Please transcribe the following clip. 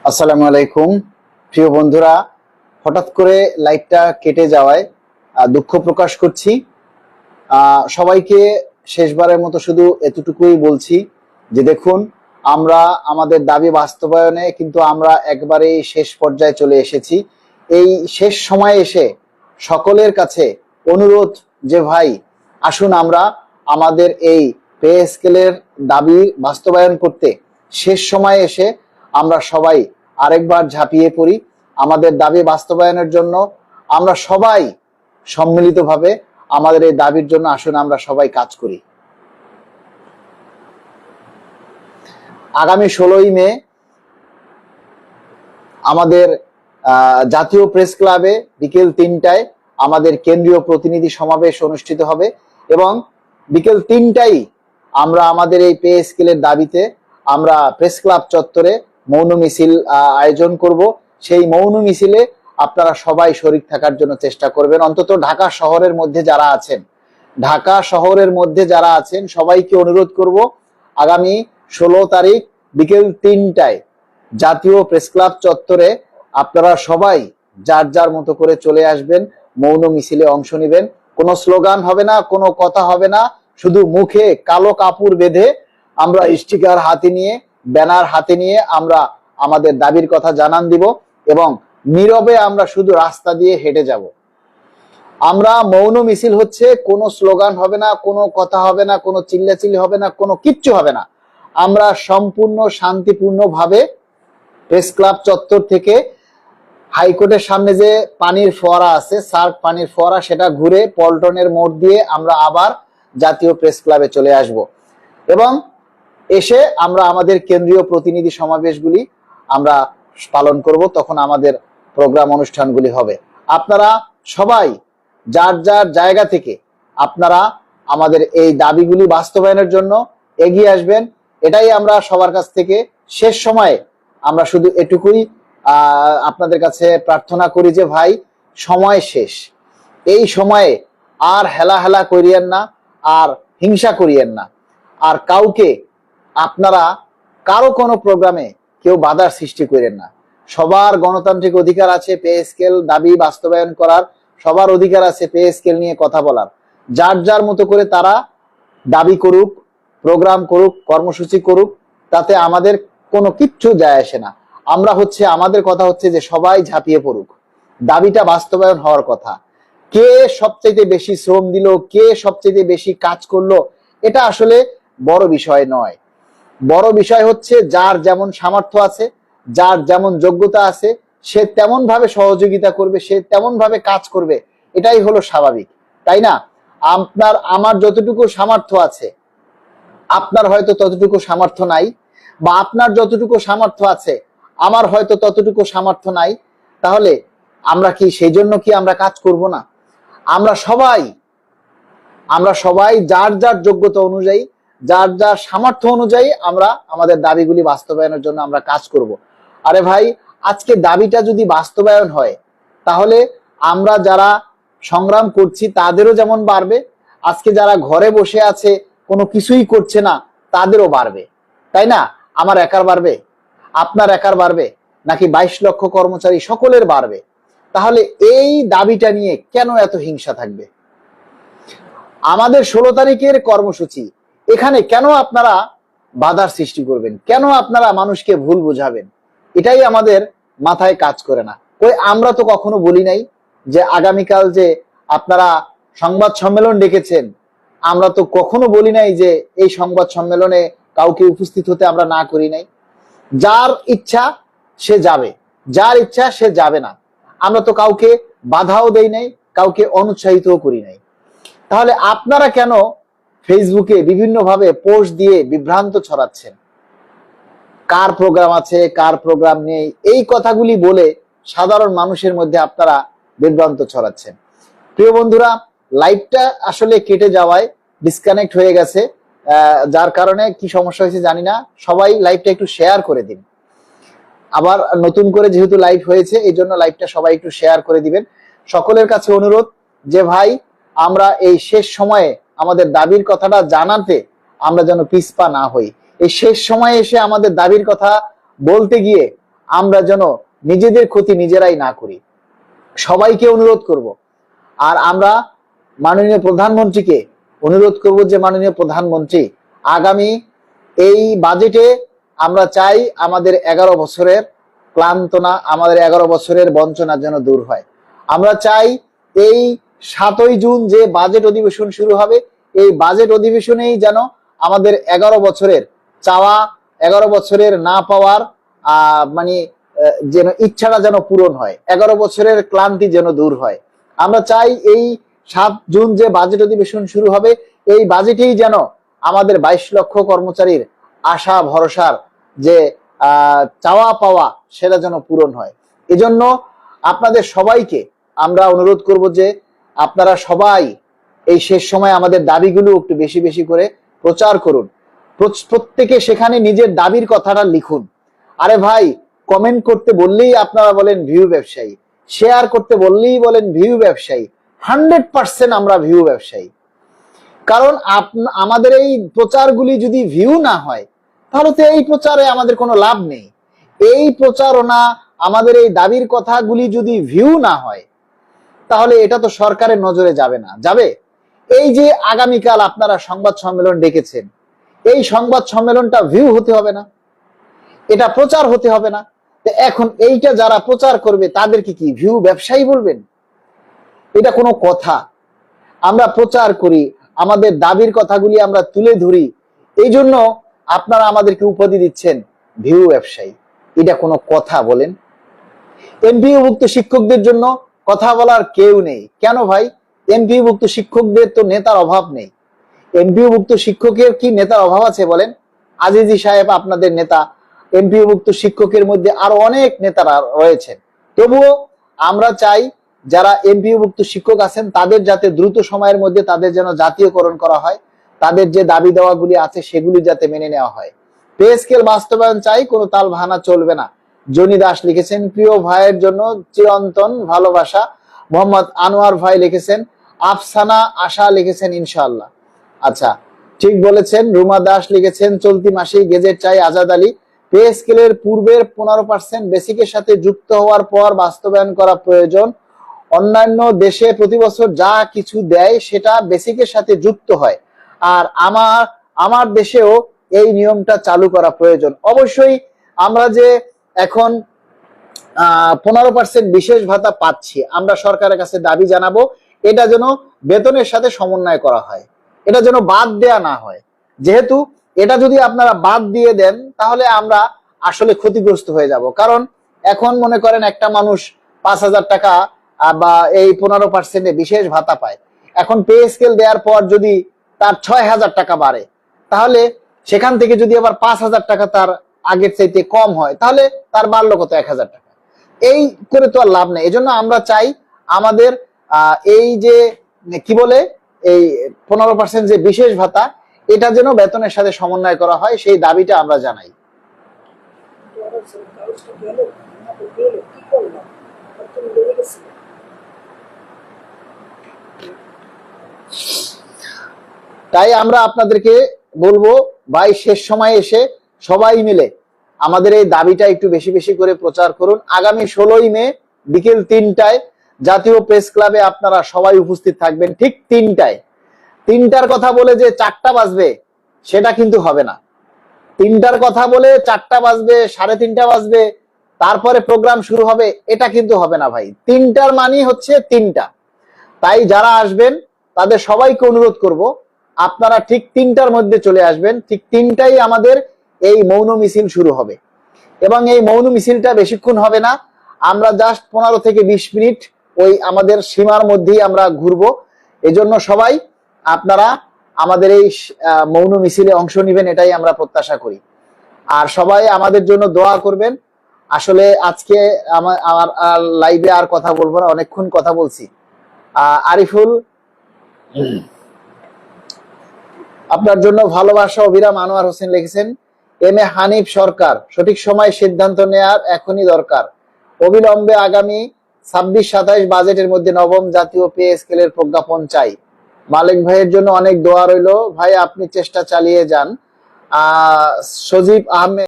আসসালামু আলাইকুম প্রিয় বন্ধুরা, হঠাৎ করে লাইভটা কেটে যাওয়ায় দুঃখ প্রকাশ করছি। সবাইকে শেষবারের মতো শুধু এতটুকুই বলছি যে দেখুন, আমরা আমাদের দাবি বাস্তবায়নে কিন্তু আমরা একবারেই শেষ পর্যায়ে চলে এসেছি। এই শেষ সময়ে এসে সকলের কাছে অনুরোধ যে ভাই আসুন আমরা আমাদের এই পে স্কেলের দাবি বাস্তবায়ন করতে শেষ সময়ে এসে আমরা সবাই আরেকবার ঝাঁপিয়ে পড়ি। আমাদের দাবি বাস্তবায়নের জন্য আমরা সবাই সম্মিলিতভাবে আমাদের এই দাবির জন্য আসুন আমরা সবাই কাজ করি। আগামী 16ই মে আমাদের জাতীয় প্রেস ক্লাবে বিকেল 3টায় আমাদের কেন্দ্রীয় প্রতিনিধি সমাবেশ অনুষ্ঠিত হবে এবং বিকেল 3টায় আমরা আমাদের এই পে স্কেলের দাবিতে আমরা প্রেস ক্লাব চত্বরে মৌন মিছিল আয়োজন করব। সেই মৌন মিছিলে আপনারা সবাই শরীক থাকার জন্য চেষ্টা করবেন। অন্তত ঢাকা শহরের মধ্যে যারা আছেন সবাইকে অনুরোধ করব, আগামী 16 তারিখ বিকেল 3টায় জাতীয় প্রেস ক্লাব চত্বরে আপনারা সবাই যার যার মতো করে চলে আসবেন, মৌন মিছিলে অংশ নেবেন। কোনো স্লোগান হবে না, কোনো কথা হবে না, শুধু মুখে কালো কাপড় বেঁধে আমরা স্টিকার হাতে নিয়ে, ব্যানার হাতে নিয়ে আমরা আমাদের দাবির কথা জানান দিব এবং নীরবে আমরা শুধু রাস্তা দিয়ে হেঁটে যাব। আমরা মৌন মিছিল হচ্ছে, কোনো স্লোগান হবে না, কোনো কথা হবে না, কোনো চিল্লাচিল্লি হবে না, কোনো কিচ্ছু হবে না। আমরা সম্পূর্ণ শান্তিপূর্ণভাবে প্রেস ক্লাব চত্বর থেকে হাইকোর্টের সামনে যে পানির ফোয়ারা আছে, সার্ক পানির ফোয়ারা, সেটা ঘুরে পল্টনের মোড় দিয়ে আমরা আবার জাতীয় প্রেস ক্লাবে চলে আসব এবং এসে আমরা আমাদের কেন্দ্রীয় প্রতিনিধি সমাবেশগুলি আমরা পালন করব। তখন আমাদের প্রোগ্রাম অনুষ্ঠানগুলি হবে। আপনারা সবাই যার যার জায়গা থেকে আপনারা আমাদের এই দাবিগুলি বাস্তবায়নের জন্য এগিয়ে আসবেন। এটাই আমরা সবার কাছ থেকে শেষ সময়ে আমরা শুধু এটুকুই আপনাদের কাছে প্রার্থনা করি যে ভাই, সময় শেষ। এই সময়ে আর হেলা করিয়েন না, আর হিংসা করিয়েন না, আর কাউকে আপনারা কারো কোনো প্রোগ্রামে কেউ বাধার সৃষ্টি করেন না। সবার গণতান্ত্রিক অধিকার আছে পে স্কেল দাবি বাস্তবায়ন করার, সবার অধিকার আছে পে স্কেল নিয়ে কথা বলার। যার যার মতো করে তারা দাবি করুক, প্রোগ্রাম করুক, কর্মসূচি করুক, তাতে আমাদের কোনো কিচ্ছু যায় আসে না। আমাদের কথা হচ্ছে যে সবাই ঝাঁপিয়ে পড়ুক, দাবিটা বাস্তবায়ন হওয়ার কথা। কে সবচেয়ে বেশি শ্রম দিল, কে সবচেয়ে বেশি কাজ করলো, এটা আসলে বড় বিষয় নয়। বড় বিষয় হচ্ছে যার যেমন সামর্থ্য আছে, যার যেমন যোগ্যতা আছে, সে তেমন ভাবে সহযোগিতা করবে, সে তেমন ভাবে কাজ করবে। এটাই হলো স্বাভাবিক, তাই না? আমার যতটুকু সামর্থ্য আছে আপনার হয়তো ততটুকু সামর্থ্য নাই, বা আপনার যতটুকু সামর্থ্য আছে আমার হয়তো ততটুকু সামর্থ্য নাই। তাহলে আমরা কি সেই জন্য কি আমরা কাজ করব না? আমরা সবাই যার যার যোগ্যতা অনুযায়ী, যার যার সামর্থ্য অনুযায়ী আমরা আমাদের দাবিগুলি বাস্তবায়নের জন্য আমরা কাজ করব। আরে ভাই, আজকে দাবিটা যদি বাস্তবায়ন হয় তাহলে আমরা যারা সংগ্রাম করছি তাদেরও যেমন বাড়বে, আজকে যারা ঘরে বসে আছে কোনো কিছুই করছে না তাদেরও বাড়বে, তাই না? আমার একার বাড়বে, আপনার একার বাড়বে, নাকি 22 লক্ষ কর্মচারী সকলের বাড়বে? তাহলে এই দাবিটা নিয়ে কেন এত হিংসা থাকবে? আমাদের 16 তারিখের কর্মসূচি, এখানে কেন আপনারা বাধার সৃষ্টি করবেন? কেন আপনারা মানুষকে ভুল বুঝাবেন? এটাই আমাদের মাথায় কাজ করে না। আমরা তো কখনো বলি নাই যে আগামীকাল যে আপনারা সংবাদ সম্মেলন ডেকেছেন, আমরা তো কখনো বলি নাই যে এই সংবাদ সম্মেলনে কাউকে উপস্থিত হতে আমরা না করি নাই। যার ইচ্ছা সে যাবে, যার ইচ্ছা সে যাবে না। আমরা তো কাউকে বাধাও দেই নাই, কাউকে অনুৎসাহিতও করি নাই। তাহলে আপনারা কেন ফেসবুকে বিভিন্নভাবে পোস্ট দিয়ে বিভ্রান্ত ছড়াচ্ছেন? কার প্রোগ্রাম আছে, কার প্রোগ্রাম নেই, এই কথাগুলি বলে সাধারণ মানুষের মধ্যে আপনারা বিভ্রান্ত ছড়াচ্ছেন। প্রিয় বন্ধুরা, লাইভটা আসলে কেটে যাওয়ায় ডিসকানেক্ট হয়ে গেছে, যার কারণে কি সমস্যা হয়েছে জানি না। সবাই লাইভটা একটু শেয়ার করে দিন। আবার নতুন করে যেহেতু লাইভ হয়েছে, এই জন্য লাইভটা সবাই একটু শেয়ার করে দিবেন। সকলের কাছে অনুরোধ যে ভাই, আমরা এই শেষ সময়ে আমাদের দাবির কথাটা জানাতে আমরা যেন পিছপা না হই। এই শেষ সময়ে এসে আমাদের দাবির কথা বলতে গিয়ে আমরা যেন নিজেদের ক্ষতি নিজেরাই না করি। সবাইকে অনুরোধ করব। আর আমরা মাননীয় প্রধানমন্ত্রীকে অনুরোধ করব যে মাননীয় প্রধানমন্ত্রী, আগামী এই বাজেটে আমরা চাই আমাদের 11 বছরের ক্লান্তনা, আমাদের 11 বছরের বঞ্চনা যেন দূর হয়। আমরা চাই এই 7ই জুন যে বাজেট অধিবেশন শুরু হবে, এই বাজেট অধিবেশনেই যেন আমাদের 11 বছরের চাওয়া, 11 বছরের না পাওয়ার মানে যেন ইচ্ছাটা যেন পূরণ হয়, 11 বছরের ক্লান্তি যেন দূর হয়। আমরা চাই এই 7 জুন যে বাজেট অধিবেশন শুরু হবে, এই বাজেটেই যেন আমাদের 22 লক্ষ কর্মচারীর আশা ভরসার যে চাওয়া পাওয়া সেটা যেন পূরণ হয়। এজন্য আপনাদের সবাইকে আমরা অনুরোধ করব যে আপনারা সবাই এই শেষ সময় আমাদের দাবিগুলো একটু বেশি বেশি করে প্রচার করুন। প্রত্যেকে সেখানে নিজের দাবির কথাটা লিখুন। আরে ভাই, কমেন্ট করতে বললেই আপনারা বলেন ভিউ ব্যবসায়ী, শেয়ার করতে বললেই বলেন ভিউ ব্যবসায়ী। 100% আমরা ভিউ ব্যবসায়ী। কারণ আমাদের এই প্রচারগুলি যদি ভিউ না হয়, তাহলে তো এই প্রচারে আমাদের কোনো লাভ নেই। এই প্রচারণা, আমাদের এই দাবির কথাগুলি যদি ভিউ না হয়, তাহলে এটা তো সরকারের নজরে যাবে না। যাবে? এই যে আগামীকাল আপনারা সংবাদ সম্মেলন ডেকেছেন, এই সংবাদ সম্মেলনটা ভিউ হতে হবে না, এটা প্রচার হতে হবে না? এখন এইটা যারা প্রচার করবে তাদেরকে কি ভিউ ব্যবসায়ী বলবেন? এটা কোনো কথা? আমরা প্রচার করি, আমাদের দাবির কথাগুলি আমরা তুলে ধরি, এই জন্য আপনারা আমাদেরকে উপাধি দিচ্ছেন ভিউ ব্যবসায়ী। এটা কোনো কথা বলেন? এমপিওভুক্ত শিক্ষকদের জন্য কথা বলার কেউ নেই কেন ভাই? এমপিওভুক্ত শিক্ষকদের তো নেতার অভাব নেই। এমপিওভুক্ত শিক্ষকের কি নেতার অভাব আছে বলেন? আজিজি সাহেব আপনাদের নেতা, এমপিওভুক্ত শিক্ষকের মধ্যে আরো অনেক নেতারা রয়েছেন। তবুও আমরা চাই যারা এমপিওভুক্ত শিক্ষক আছেন তাদের যাতে দ্রুত সময়ের মধ্যে তাদের যেন জাতীয়করণ করা হয়, তাদের যে দাবি দেওয়াগুলি আছে সেগুলি যাতে মেনে নেওয়া হয়। পে স্কেল বাস্তবায়ন চাই, কোনো তাল ভাঙা চলবে না। জনি দাস লিখেছেন প্রিয় ভাইয়ের জন্য চিরন্তন ভালোবাসা। মোহাম্মদ আনোয়ার ভাই লিখেছেন আফসানা আশা লিখেছেন ইনশাআল্লাহ। আচ্ছা, ঠিক বলেছেন। রুমা দাস লিখেছেন চলতি মাসেই গেজেট চাই আজাদ আলী। পে স্কেলের পূর্বের 15% বেসিকের সাথে যুক্ত হওয়ার পর বাস্তবায়ন করা প্রয়োজন। অন্যান্য দেশে প্রতি বছর যা কিছু দেয় সেটা বেসিকের সাথে যুক্ত হয়, আর আমার দেশেও এই নিয়মটা চালু করা প্রয়োজন। অবশ্যই আমরা যে এখন 15% বিশেষ ভাতা পাচ্ছি, আমরা সরকারের কাছে দাবি জানাবো এটা যেন বেতনের সাথে সমন্বয় করা হয়, এটা যেন বাদ দেয়া না হয়। যেহেতু এটা যদি আপনারা বাদ দিয়ে দেন তাহলে আমরা আসলে ক্ষতিগ্রস্ত হয়ে যাব। কারণ এখন মনে করেন একটা মানুষ 5,000 টাকা বা এই 15% বিশেষ ভাতা পায়, এখন পে স্কেল দেওয়ার পর যদি তার 6,000 টাকা বাড়ে, তাহলে সেখান থেকে যদি আবার 5,000 টাকা তার আগের চাইতে কম হয়, তাহলে তার বাড়লো কত? 1,000 টাকা। এই করে তো আর লাভ নেই। এজন্য আমরা চাই আমাদের এই যে কি বলে এই 15% যে বিশেষ ভাতা, এটা যেন বেতনের সাথে সমন্বয় করা হয়, সেই দাবিটা আমরা জানাই। তাই আমরা আপনাদেরকে বলবো ভাই, শেষ সময়ে এসে সবাই মিলে আমাদের এই দাবিটা একটু বেশি বেশি করে প্রচার করুন। আগামী 16ই মে বিকেল 3টায় জাতীয় প্রেস ক্লাবে আপনারা সবাই উপস্থিত থাকবেন, ঠিক 3টায়। 3টার কথা বলে যে 4টা বাজবে সেটা কিন্তু হবে না। 3টার কথা বলে 4টা বাজবে, 3:30 বাজবে, তারপরে প্রোগ্রাম শুরু হবে, এটা কিন্তু হবে না ভাই। 3টার মানে হচ্ছে 3টা। তাই যারা আসবেন তাদের সবাইকে অনুরোধ করব আপনারা ঠিক 3টার মধ্যে চলে আসবেন। ঠিক 3টায় আমাদের এই মৌন মিছিল শুরু হবে, এবং এই মৌন মিছিলটা বেশিক্ষণ হবে না, আমরা জাস্ট 15 থেকে 20 মিনিট ওই আমাদের সীমার মধ্যেই আমরা ঘুরবো। এজন্য সবাই আপনারা আমাদের এই মৌন মিছিলে অংশ নেবেন, এটাই আমরা প্রত্যাশা করি। আর সবাই আমাদের জন্য দোয়া করবেন। আসলে আজকে আমার লাইভে আর কথা বলবো না, অনেকক্ষণ কথা বলছি। আরিফুল, আপনার জন্য ভালোবাসা অবিরাম। আনোয়ার হোসেন লিখেছেন এম এ হানিফ সরকার, সঠিক সময় সিদ্ধান্ত নেয়ার এখনই দরকার। অবিলম্বে আগামী 26-27 বাজেটের মধ্যে নবম জাতীয় পে স্কেলের প্রজ্ঞাপন চাই। মালিক ভাইয়ের জন্য অনেক দোয়া রইল। ভাই আপনি চেষ্টা চালিয়ে যান। সজীব আহমেদ